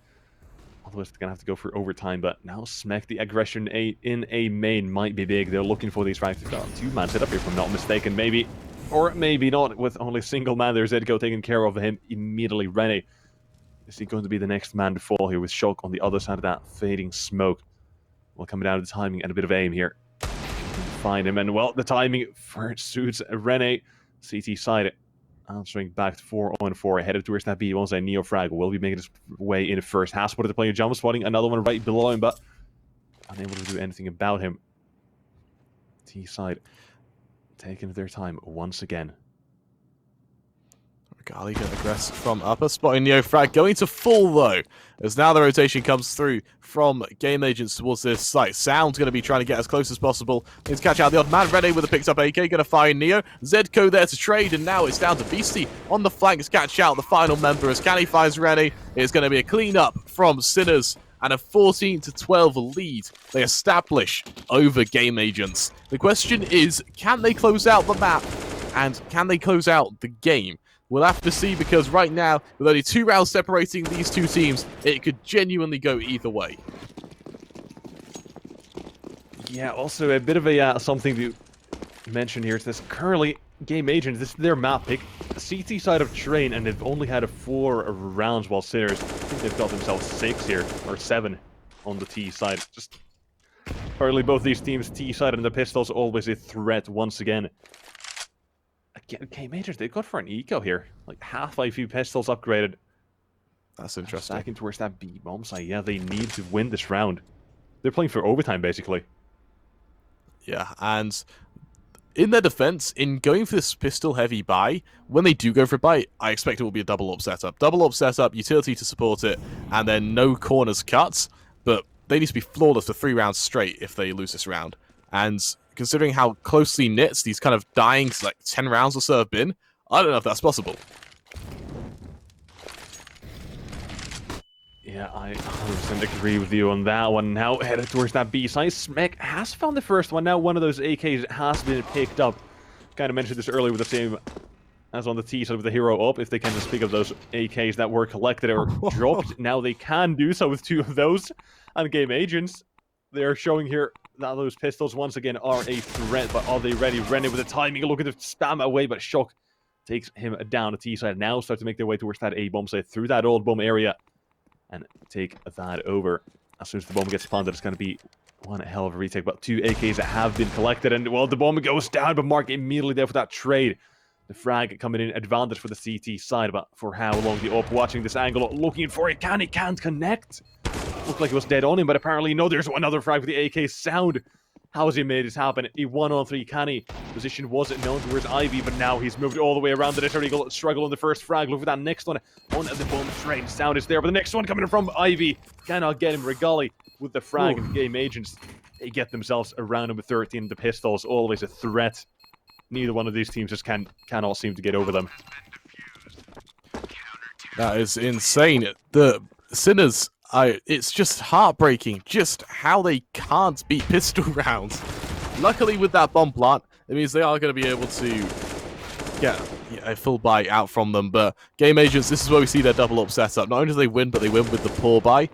Otherwise, they're going to have to go for overtime. But now Smek, the aggression in a main might be big. They're looking for these frags. They've got 2-man set up here, if I'm not mistaken. Maybe, or maybe not, with only a single man there. Zedco taking care of him immediately. Rene, is he going to be the next man to fall here with Shock on the other side of that fading smoke? Well, coming down to the timing and a bit of aim here. Find him, and well, the timing for suits Rene. CT side answering back to 4-on-4, headed towards that B. Once a Neofrag will be making his way in first. Has spotted the player jump spotting, another one right below him, but unable to do anything about him. T side taking their time once again. Regali going to aggress from upper, spotting Neofrag, going to full though, as now the rotation comes through from Game Agents towards this site. Sound's going to be trying to get as close as possible. Needs to catch out the odd man. Rene with a picked up AK, going to find Neo. Zedco there to trade, and now it's down to Beastie on the flanks. Catch out the final member as Canny finds Rene. It's going to be a clean up from Sinners, and a 14-12 lead they establish over Game Agents. The question is, can they close out the map, and can they close out the game? We'll have to see, because right now, with only 2 rounds separating these two teams, it could genuinely go either way. Yeah, also a bit of a something to mention here is this currently Game Agents, this is their map pick. CT side of Train, and they've only had 4 rounds, while Sinners, I think they've got themselves 6 here, or 7 on the T side. Just apparently both these teams, T side and the Pistols, always a threat once again. Again, Game Agents, they've got for an eco here. Like half IQ pistols upgraded. That's interesting. Stacking towards that B bomb site. Yeah, they need to win this round. They're playing for overtime, basically. Yeah, and in their defense, in going for this pistol-heavy buy, when they do go for a buy, I expect it will be a double-up setup. Double-up setup, utility to support it, and then no corners cuts, but they need to be flawless for 3 rounds straight if they lose this round. And considering how closely knit these kind of dying, like, 10 rounds or so have been, I don't know if that's possible. Yeah, I 100% agree with you on that one. Now headed towards that B side. Smek has found the first one. Now one of those AKs has been picked up. Kind of mentioned this earlier with the same as on the T side with the hero up. If they can just pick up those AKs that were collected or dropped, now they can do so with 2 of those. And Game Agents, they're showing here that those pistols once again are a threat. But are they ready? Rennie with the timing. Look at the spam away, but Shock takes him down the T side. Now start to make their way towards that A bomb site through that old bomb area. And take that over. As soon as the bomb gets planted, it's going to be one hell of a retake. But 2 AKs that have been collected. And, well, the bomb goes down, but Mark immediately there for that trade. The frag coming in advantage for the CT side. But for how long? The up watching this angle, looking for it. Can't connect. Looked like it was dead on him, but apparently no. There's another frag with the AK sound. How has he made this happen? A 1-on-3 Canny position wasn't known towards Ivy, but now he's moved all the way around the Desert Eagle. Struggle on the first frag. Look for that next one. On the bomb train. Sound is there, but the next one coming from Ivy. Cannot get him. Regali with the frag. And Game Agents, they get themselves around him with 13. The pistols, always a threat. Neither one of these teams just cannot seem to get over them. That is insane. The Sinners, it's just heartbreaking just how they can't beat pistol rounds. Luckily with that bomb plant, it means they are going to be able to get a full buy out from them. But Game Agents, this is where we see their double up setup. Not only do they win, but they win with the poor buy.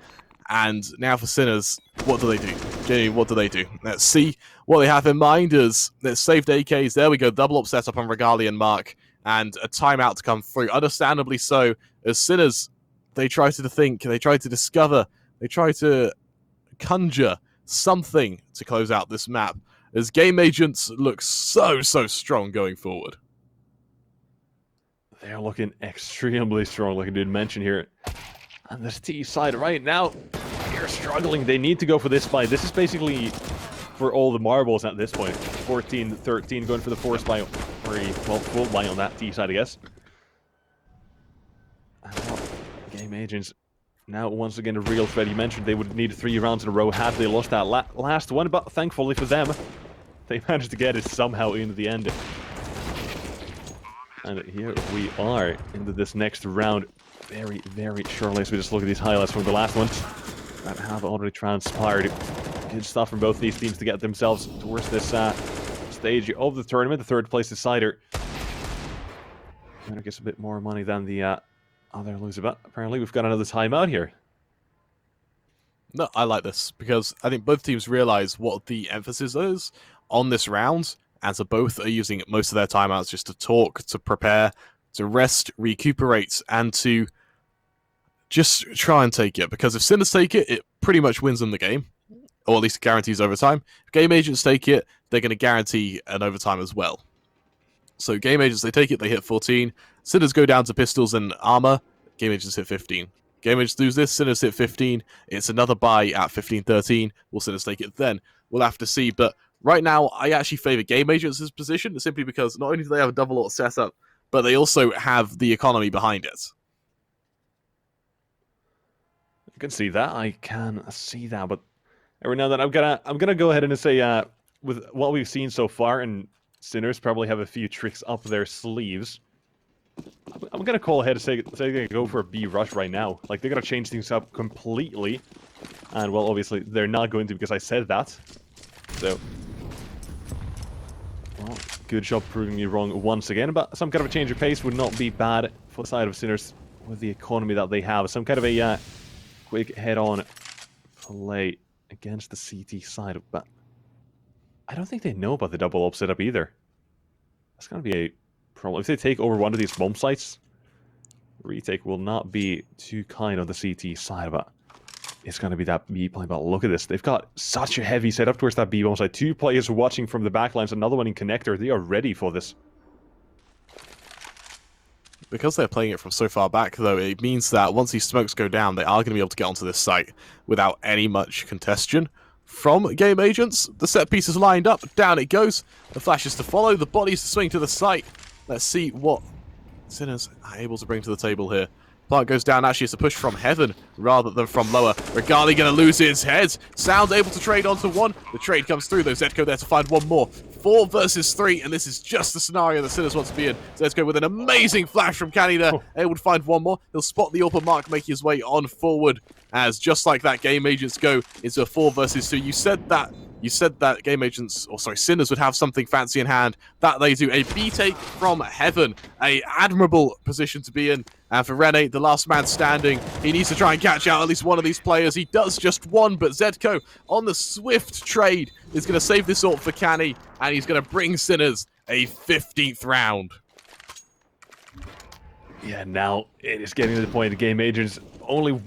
And now for Sinners, what do they do? Jenny, what do they do? Let's see what they have in mind as let's saved AKs. There we go, double up setup on Regali and Mark. And a timeout to come through. Understandably so, as Sinners, they try to think, they try to discover, they try to conjure something to close out this map. As Game Agents look so strong going forward. They're looking extremely strong, like I did mention here. And this T side right now, they're struggling. They need to go for this buy. This is basically for all the marbles at this point. 14-13 going for the force buy, or full buy on that T side, I guess. And now, Game Agents, now once again a real threat. You mentioned they would need 3 rounds in a row had they lost that last one, but thankfully for them, they managed to get it somehow in the end. And here we are into this next round. Very shortly as we just look at these highlights from the last ones that have already transpired. Good stuff from both these teams to get themselves towards this stage of the tournament, the 3rd place decider. Winner gets a bit more money than the other loser, but apparently we've got another timeout here. No, I like this because I think both teams realize what the emphasis is on this round, and so both are using most of their timeouts just to talk, to prepare, to rest, recuperate, and to just try and take it. Because if Sinners take it, it pretty much wins them the game, or at least guarantees overtime. If Game Agents take it, they're going to guarantee an overtime as well. So Game Agents, they take it, they hit 14. Sinners go down to pistols and armor. Game Agents hit 15. Game Agents lose this, Sinners hit 15. It's another buy at 15-13. Will Sinners take it then? We'll have to see. But right now, I actually favor Game Agents' position, simply because not only do they have a double lot setup, but they also have the economy behind it. You can see that. I can see that, but every now and then I'm gonna go ahead and say with what we've seen so far, and Sinners probably have a few tricks up their sleeves. I'm gonna call ahead and say they're gonna go for a B rush right now. Like they're gonna change things up completely, and well, obviously they're not going to because I said that. So, well, good job proving me wrong once again. But some kind of a change of pace would not be bad for the side of Sinners with the economy that they have. Some kind of a quick head-on play against the CT side, but I don't think they know about the double up setup either. That's gonna be a problem. If they take over one of these bomb sites, retake will not be too kind on the CT side, but it's going to be that B play. But look at this. They've got such a heavy setup towards that B bomb site. 2 players watching from the backlines, another one in connector. They are ready for this. Because they're playing it from so far back, though, it means that once these smokes go down, they are going to be able to get onto this site without any much congestion. From Game Agents, the set piece is lined up, down it goes, the flashes to follow, the bodies to swing to the site. Let's see what Sinners are able to bring to the table here. Plant goes down, actually it's a push from heaven rather than from lower. Regali going to lose his head. Sound able to trade onto one. The trade comes through though. Zedko there to find one more. 4 versus 3, and this is just the scenario that Sinners wants to be in. Zedko with an amazing flash from Canny there, able to find one more. He'll spot the upper mark, making his way on forward. As just like that, Game Agents go into a 4 versus 2. You said that Game Agents, or sorry, Sinners would have something fancy in hand. That they do. A B-take from heaven. A admirable position to be in. And for Rene, the last man standing, he needs to try and catch out at least one of these players. He does just one, but Zedko on the swift trade is going to save this ult for Canny, and he's going to bring Sinners a 15th round. Yeah, now it is getting to the point of Game Agents only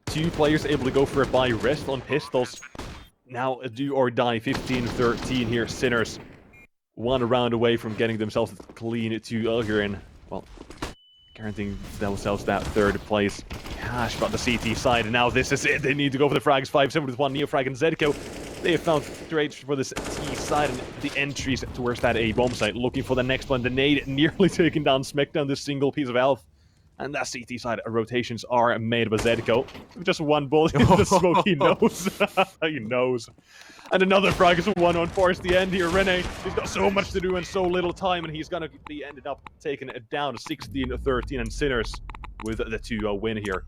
2 players able to go for a buy rest on pistols. Now a do or die 15-13 here. Sinners 1 round away from getting themselves clean to Ulgrin. Well, guaranteeing themselves that 3rd place. Gosh, but the CT side, and now this is it. They need to go for the frags. 5-7 with 1 Neofrag and Zedko. They have found trades for this T side and the entries towards that A bomb site. Looking for the next one. The nade nearly taking down Smackdown, this single piece of health. And that CT side rotations are made by Zedko. Just 1 bullet into the smoke, he knows. He knows. And another frag is 1-on towards the end here. Rene, he's got so much to do in so little time, and he's going to be ended up taking it down to 16-13, and Sinners with the 2-0 win here.